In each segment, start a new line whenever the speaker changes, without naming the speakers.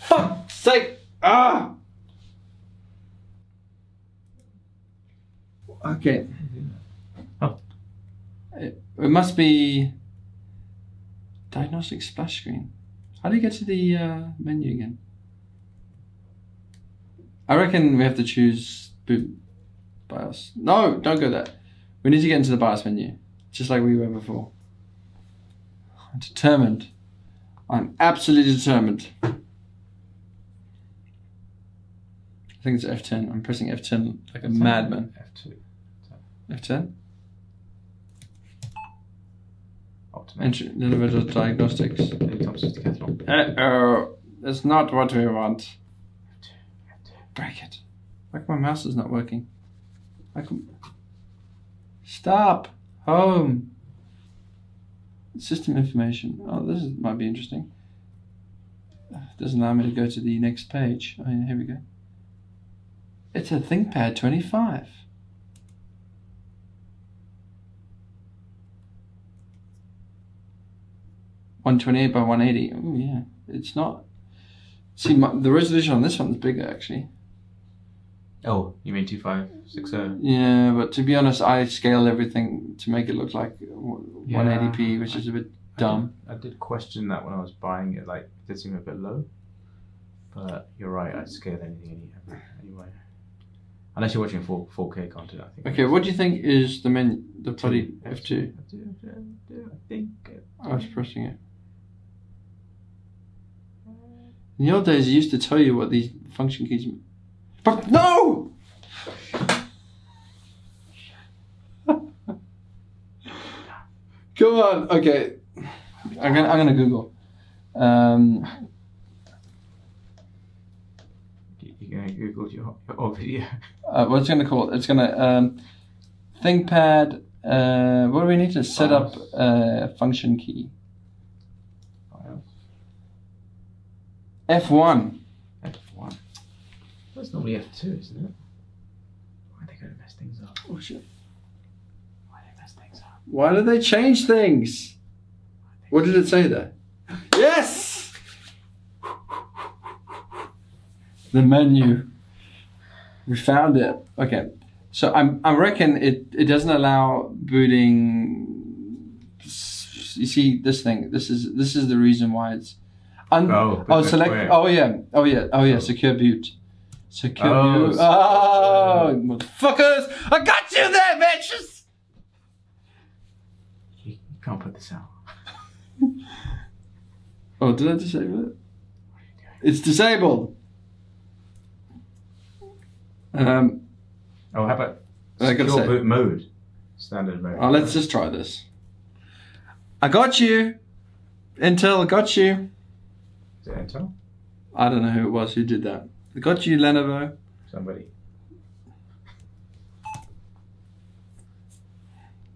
Fuck's sake! Ah! Okay.
Oh.
It must be diagnostic splash screen. How do you get to the menu again? I reckon we have to choose boot BIOS. No, don't go there. We need to get into the BIOS menu, just like we were before. I'm determined. I'm absolutely determined. I think it's F10. I'm pressing F10 like a madman.
F2.
F10?
Automation.
Individual diagnostics. Uh-oh. That's not what we want. Break it. Like my mouse is not working. Stop. Home. System information. Oh, this might be interesting. It doesn't allow me to go to the next page. Oh, yeah, here we go. It's a ThinkPad 25. $128 by 180. Oh yeah, it's not. See, the resolution on this one is bigger actually.
Oh, you mean 2560?
Yeah, but to be honest, I scaled everything to make it look like 180p, which is a bit dumb.
I did question that when I was buying it. Like, it did seem a bit low. But you're right, I'd scale anything anyway. Unless you're watching 4K content, I think.
Okay, what do you think is the bloody F2?
I think.
I was pressing it. In the old days, it used to tell you what these function keys mean. But no! Come on, okay. I'm gonna Google.
You're gonna Google your old video.
What's it gonna call it? It's gonna ThinkPad. What do we need to set up function key? F1.
F1. That's normally F2, isn't it? Why are they going to mess things up?
Oh shit.
Why do they mess things up?
Why did they change things? What did it say there? Yes! The menu. We found it. Okay. So I reckon it doesn't allow booting. You see this thing. This is the reason why it's. Select.
Where?
Oh yeah. Secure boot. Secure boot. Oh, motherfuckers! I got you there, bitches.
You can't put this out.
Oh, did I disable it? It's disabled.
How about secure boot mode? Standard mode.
Oh, let's just try this. I got you. Intel got you.
Is it Intel?
I don't know who it was who did that. I got you, Lenovo.
Somebody.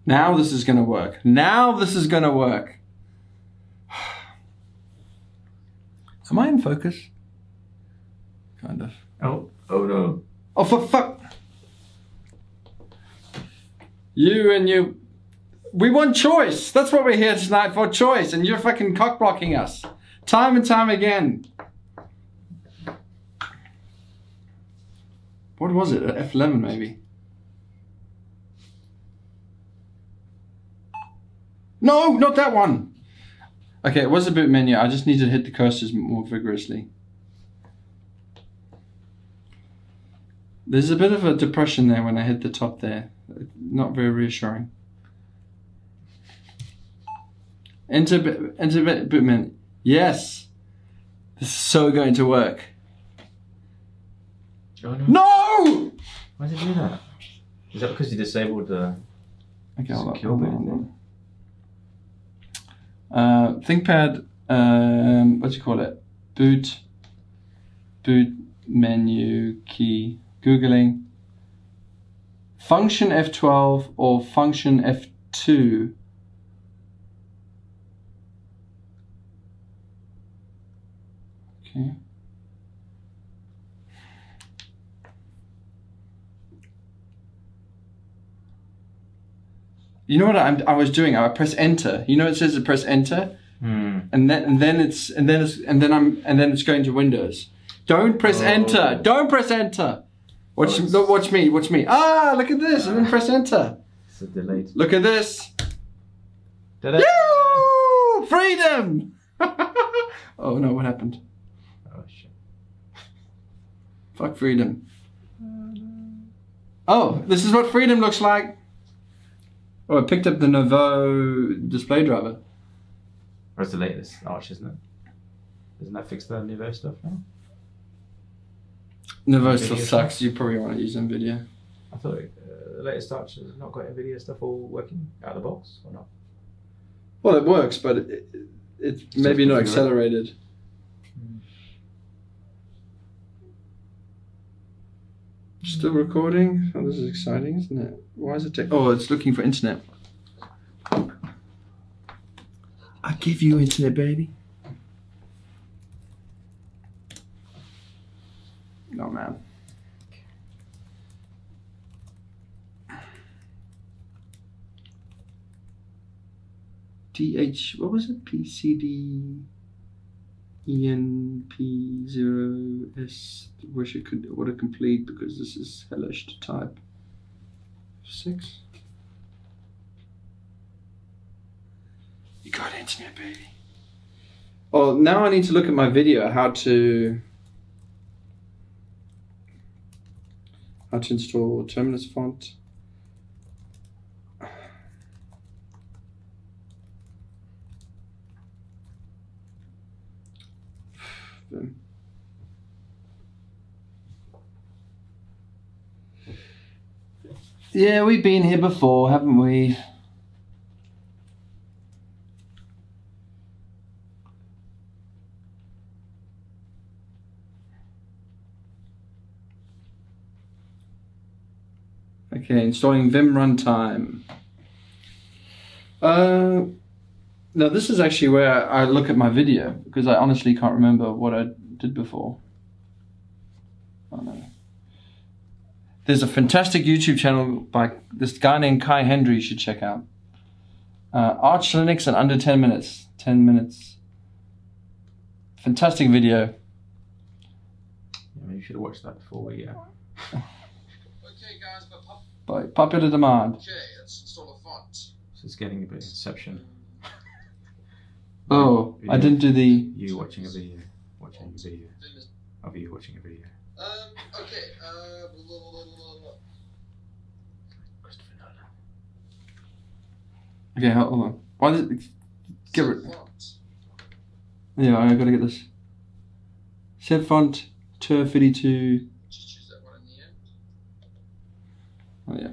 Now this is going to work. Now this is going to work. Am I in focus? Kind of.
Oh no.
Oh, for fuck. You and you. We want choice. That's what we're here tonight for, choice. And you're fucking cock blocking us. Time and time again. What was it? F11 maybe? No, not that one. Okay, it was a boot menu. I just need to hit the cursors more vigorously. There's a bit of a depression there when I hit the top there. Not very reassuring. Enter boot menu. Yes! This is so going to work.
Oh, no.
No!
Why did it do that? Is that because you disabled the secure boot?
ThinkPad, what do you call it? Boot menu key. Googling. Function F12 or function F2. Okay. You know what I was doing? I press enter. You know it says to press enter? and then it's going to Windows. Don't press enter. Don't press enter. Watch me. Watch me. Ah, look at this, and then press enter.
It's a delayed.
Look at this.
Ta-da!
Yoo! Freedom! Oh no, what happened?
Oh shit.
Fuck freedom. Oh, this is what freedom looks like. Oh, I picked up the Nouveau display driver.
That's the latest Arch, isn't it? Doesn't that fix the Nouveau stuff now?
Nouveau still sucks. You probably want to use NVIDIA.
I thought the latest Arch has not got NVIDIA stuff all working out of the box, or not?
Well, it works, but it's maybe not accelerated. Still recording? Oh, this is exciting, isn't it? Why is it oh, it's looking for internet. I give you internet, baby. Oh, man. What was it? PCD ENP0S. Wish it could autocomplete because this is hellish to type. 6. You got internet, baby. Oh, now I need to look at my video how to install Terminus font. Yeah, we've been here before, haven't we? Okay, installing Vim runtime. Now this is actually where I look at my video because I honestly can't remember what I did before. Oh no. There's a fantastic YouTube channel by this guy named Kai Hendry you should check out. Arch Linux in under 10 minutes. 10 minutes. Fantastic video.
Yeah, maybe you should have watched that before we Okay guys,
by popular demand.
Okay, let's install a font. So it's getting a bit Inception.
Oh, video. I didn't do the...
You watching a video. Watching a video. Of you watching a video.
Okay,
Christopher Nolan.
Okay, hold on. Why did it... Get rid... Yeah, I gotta get this. Set font, TUR52.
just choose that one in the end.
Oh yeah.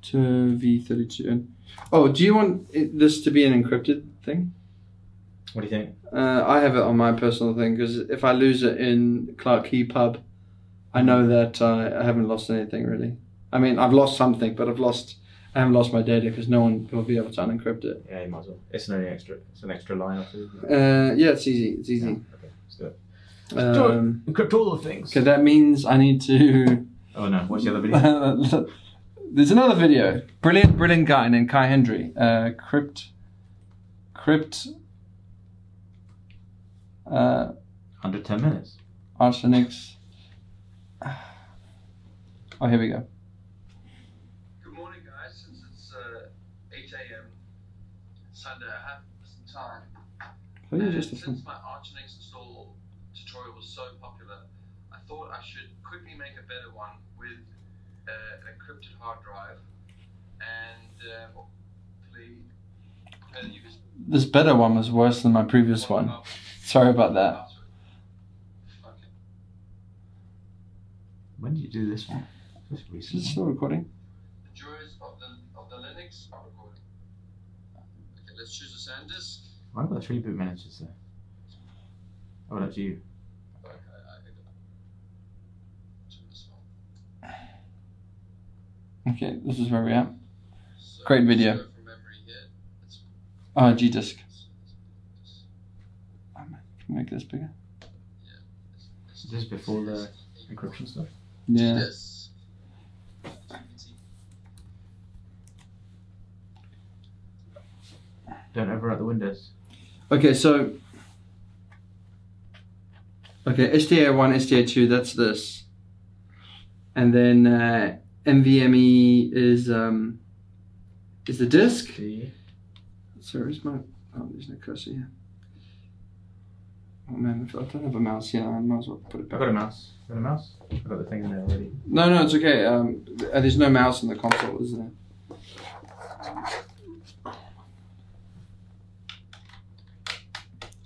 TUR-V32. Oh, do you want this to be an encrypted thing?
What do you think?
I have it on my personal thing because if I lose it in Clark Key Pub, I know that I haven't lost anything really. I mean, I've lost something, but I haven't lost my data because no one will be able to unencrypt it.
Yeah, you might as well. It's an extra line or two.
Yeah, it's easy. It's easy.
Yeah, okay, let's do it. Encrypt all the things.
Okay, that means I need to...
Oh no, what's the other video?
There's another video. Brilliant guy named Kai Hendry. Crypt.
Under 10 minutes.
Arch Linux. Oh, here we go.
Good morning, guys. Since it's 8 a.m. Sunday, I have some time. Since my Arch Linux install tutorial was so popular, I thought I should quickly make a better one with an encrypted hard drive, and hopefully you just...
This better one was worse than my previous one. Sorry about that.
Okay.
When did you do this one? Just
Is
recently.
it still recording?
The joys of the Linux are recording. Okay, let's choose a SanDisk.
Why have I got 3 boot managers there? Oh, that's you.
Okay, turn this on.
Okay, this is where we are.
So
Great video.
let's go from memory here. Let's
G-Disk. Oh, man. Can we make this bigger?
Is this before the encryption stuff?
Yeah.
Yes.
Don't overwrite the windows.
Okay, so SDA1, SDA2, that's this, and then NVMe is the disk.
See?
So where's my? Oh, there's no cursor here. Oh man, if I don't have a mouse here, I might as well put it back.
I've got a mouse. Got a mouse? I've got the thing in there already.
No, it's okay. There's no mouse in the console, is there?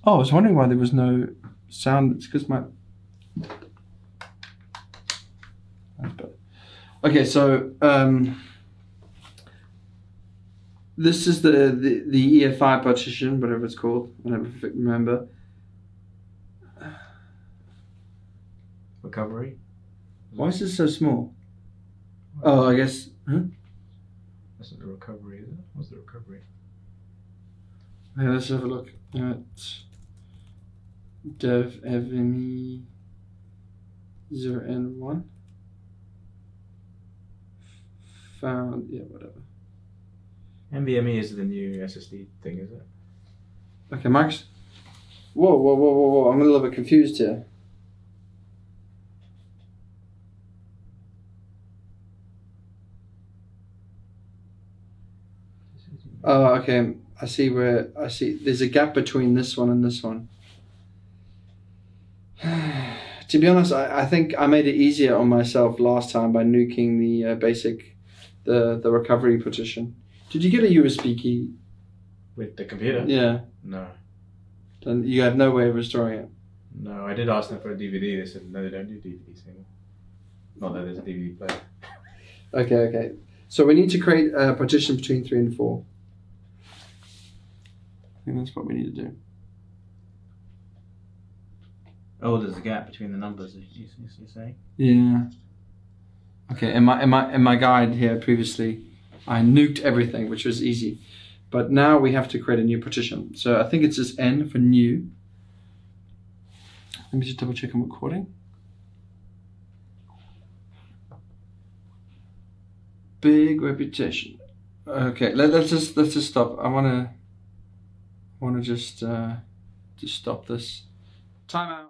Oh, I was wondering why there was no sound. It's because my. That's better. Okay, so this is the EFI partition, whatever it's called. I never remember.
Recovery?
Why is this so small? Oh, I guess. Huh?
That's not the recovery, is it? What's the recovery?
Yeah, let's have a look at dev evme 0n1. Found, yeah, whatever.
NVMe is the new SSD thing, is it?
Okay, Max. Whoa. I'm a little bit confused here. Oh, okay. I see. There's a gap between this one and this one. To be honest, I think I made it easier on myself last time by nuking the the recovery partition. Did you get a USB key?
With the computer?
Yeah.
No.
Then you have no way of restoring it.
No, I did ask them for a DVD. They said no, they don't do DVDs anymore. Not that there's a DVD player.
Okay. So we need to create a partition between 3 and 4. I think that's what we need to do.
Oh, there's a gap between the numbers. You saying?
Yeah. Okay. In my guide here previously, I nuked everything, which was easy, but now we have to create a new partition. So I think it's just N for new. Let me just double check I'm recording. Big reputation. Okay, let's just stop. I wanna just stop this. Time out.